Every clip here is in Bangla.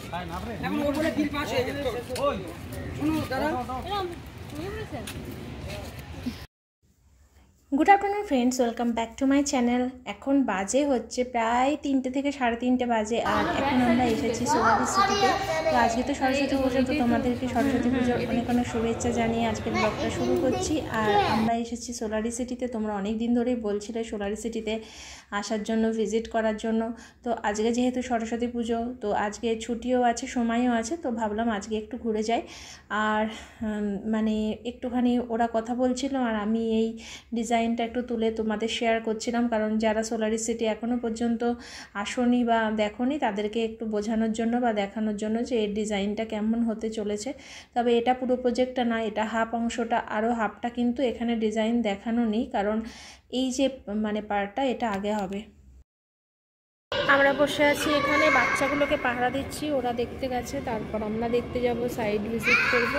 এখন ওপরে বিল পাস হয়ে গেছে। ওই শুনুন দাদা, good afternoon friends, welcome back to my channel. এখন বাজে হচ্ছে প্রায় 3টে থেকে 3:30 বাজে, আর এখন আমরা এসেছি সোলারি সিটিতে। তো আজকে তো সরস্বতী পুজো, তো তোমাদেরকে সরস্বতী পুজোর অনেক অনেক শুভেচ্ছা জানিয়ে আজকের ব্লগটা শুরু করছি। আর আমরা এসেছি সোলারি সিটিতে। তোমরা অনেক দিন ধরেই বলছিলে সোলারি সিটিতে আসার জন্য, ভিজিট করার জন্য। তো আজকে যেহেতু সরস্বতী পুজো, তো আজকে ছুটিও আছে, সময়ও আছে, তো ভাবলাম আজকে একটু ঘুরে যাই। আর মানে একটুখানি ওরা কথা বলছিল আর আমি এই ডিজাইনটা একটু তুলে তোমাদের শেয়ার করছিলাম, কারণ যারা সোলারি সিটি এখনও পর্যন্ত আসোনি বা দেখোনি তাদেরকে একটু বোঝানোর জন্য বা দেখানোর জন্য যে এর ডিজাইনটা কেমন হতে চলেছে। তবে এটা পুরো প্রজেক্টটা না, এটা হাফ অংশটা, আরও হাফটা কিন্তু এখানে ডিজাইন দেখানো নেই, কারণ এই যে মানে পার্টটা এটা আগে হবে। আমরা বসে আছি এখানে, বাচ্চাগুলোকে পাহারা দিচ্ছি, ওরা দেখতে গেছে, তারপর আমরা দেখতে যাব, সাইড ভিজিট করব।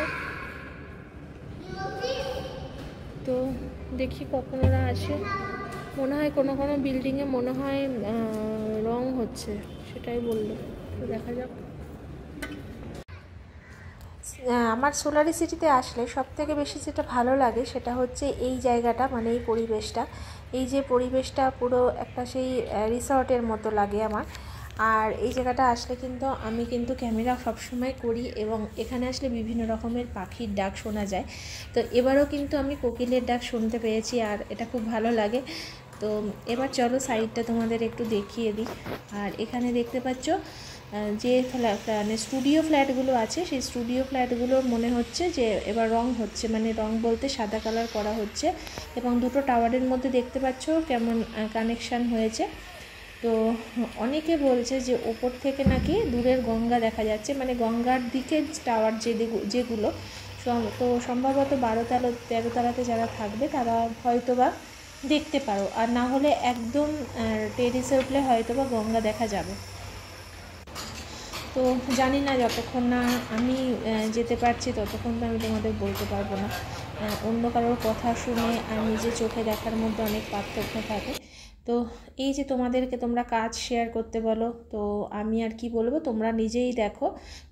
তো দেখি কখন ওরা আসে। মনে হয় কোনো কোনো বিল্ডিংয়ে মনে হয় রং হচ্ছে, সেটাই বললো, তো দেখা যাক। আমার সোলারি সিটিতে আসলে সবথেকে বেশি যেটা ভালো লাগে সেটা হচ্ছে এই জায়গাটা, মানে এই পরিবেশটা। এই যে পরিবেশটা পুরো একটা সেই রিসর্টের মতো লাগে আমার। আর এই জায়গাটা আসলে কিন্তু আমি কিন্তু ক্যামেরা সবসময় করি, এবং এখানে আসলে বিভিন্ন রকমের পাখির ডাক শোনা যায়। তো এবারও কিন্তু আমি কোকিলের ডাক শুনতে পেয়েছি, আর এটা খুব ভালো লাগে। তো এবার চলো সাইডটা তোমাদের একটু দেখিয়ে দিই। আর এখানে দেখতে পাচ্ছ যে মানে স্টুডিও ফ্ল্যাটগুলো আছে, সেই স্টুডিও ফ্ল্যাটগুলোর মনে হচ্ছে যে এবার রং হচ্ছে, মানে রং বলতে সাদা কালার করা হচ্ছে। এবং দুটো টাওয়ারের মধ্যে দেখতে পাচ্ছ কেমন কানেকশান হয়েছে। তো অনেকে বলছে যে ওপর থেকে নাকি দূরের গঙ্গা দেখা যাচ্ছে, মানে গঙ্গার দিকে টাওয়ার যেগুলো, তো সম্ভবত 12-13 যারা থাকবে তারা হয়তো বা দেখতে পারো, আর না হলে একদম টেরিসে উঠলে হয়তো বা গঙ্গা দেখা যাবে। তো জানি না, যতক্ষণ না আমি যেতে পারছি ততক্ষণ তো আমি তোমাদের বলতে পারবো না। অন্য কারোর কথা শুনে আর নিজে চোখে দেখার মধ্যে অনেক পার্থক্য থাকে। তো এই যে তোমাদেরকে তোমরা কাজ শেয়ার করতে বলো, তো আমি আর কি বলবো, তোমরা নিজেই দেখো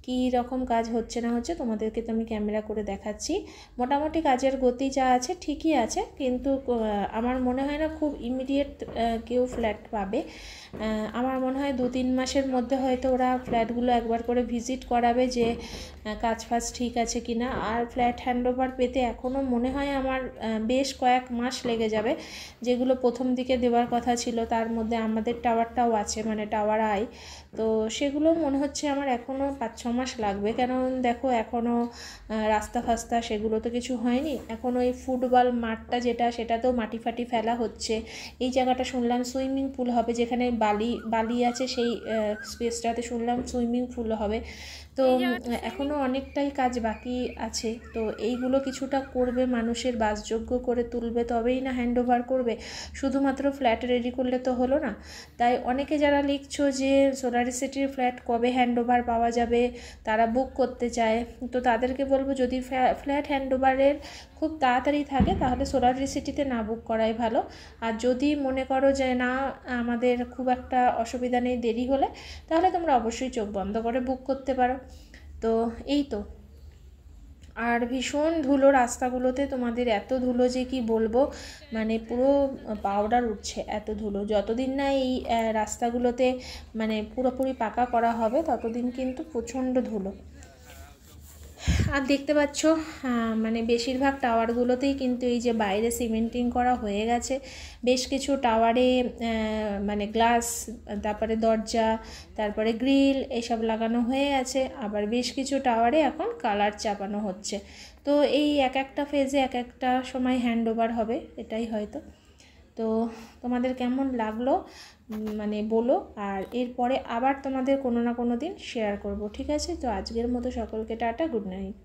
কী রকম কাজ হচ্ছে না হচ্ছে। তোমাদেরকে তো আমি ক্যামেরা করে দেখাচ্ছি। মোটামুটি কাজের গতি যা আছে ঠিকই আছে, কিন্তু আমার মনে হয় না খুব ইমিডিয়েট কেউ ফ্ল্যাট পাবে। আমার মনে হয় 2-3 মাসের মধ্যে হয়তো ওরা ফ্ল্যাটগুলো একবার করে ভিজিট করাবে যে কাজ ফাজ ঠিক আছে কি না। আর ফ্ল্যাট হ্যান্ডওভার পেতে এখনও মনে হয় আমার বেশ কয়েক মাস লেগে যাবে। যেগুলো প্রথম দিকে দেওয়ার কথা ছিল তার মধ্যে আমাদের টাওয়ারটাও আছে, মানে টাওয়ার আই, তো সেগুলো মনে হচ্ছে আমার এখনও 5-6 মাস লাগবে। কেন দেখো এখনও রাস্তা ফাস্তা সেগুলো তো কিছু হয়নি। এখন ওই ফুটবল মাঠটা যেটা, সেটাতেও মাটি ফাটি ফেলা হচ্ছে। এই জায়গাটা শুনলাম সুইমিং পুল হবে, যেখানে বালি আছে সেই স্পেসটাতে শুনলাম সুইমিং পুল হবে। তো এখনও অনেকটাই কাজ বাকি আছে। তো এইগুলো কিছুটা করবে, মানুষের বাসযোগ্য করে তুলবে, তবেই না হ্যান্ডওভার করবে। শুধুমাত্র ফ্ল্যাট রেডি করলে তো হলো না। তাই অনেকে যারা লিখছো যে সোলারি সিটির ফ্ল্যাট কবে হ্যান্ডওভার পাওয়া যাবে, তারা বুক করতে চায়, তো তাদেরকে বলবো যদি ফ্ল্যাট হ্যান্ডওভারের খুব তাড়াতাড়ি থাকে তাহলে সোলারি সিটিতে না বুক করাই ভালো। আর যদি মনে করো যে না আমাদের খুব একটা অসুবিধা নেই, দেরি হলে, তাহলে তোমরা অবশ্যই চোখ বন্ধ করে বুক করতে পারো। তো এই তো। আর ভীষণ ধুলো রাস্তাগুলোতে, তোমাদের এত ধুলো যে কি বলবো, মানে পুরো পাউডার উঠছে এত ধুলো। যতদিন না এই রাস্তাগুলোতে মানে পুরোপুরি পাকা করা হবে ততদিন কিন্তু প্রচণ্ড ধুলো। আর দেখতে পাচ্ছ মানে বেশিরভাগ টাওয়ারগুলোতেই কিন্তু এই যে বাইরে সিমেন্টিং করা হয়ে গেছে। বেশ কিছু টাওয়ারে মানে গ্লাস, তারপরে দরজা, তারপরে গ্রিল এসব লাগানো হয়ে আছে। আবার বেশ কিছু টাওয়ারে এখন কালার চাপানো হচ্ছে। তো এই এক একটা ফেজে এক একটা সময় হ্যান্ডওভার হবে, এটাই হয়তো। তো তোমাদের কেমন লাগলো মানে বলো, আর এরপরে আবার তোমাদের কোনো না কোনো দিন শেয়ার করব, ঠিক আছে? তো আজকের মতো সকলকে টাটা, গুড নাইট।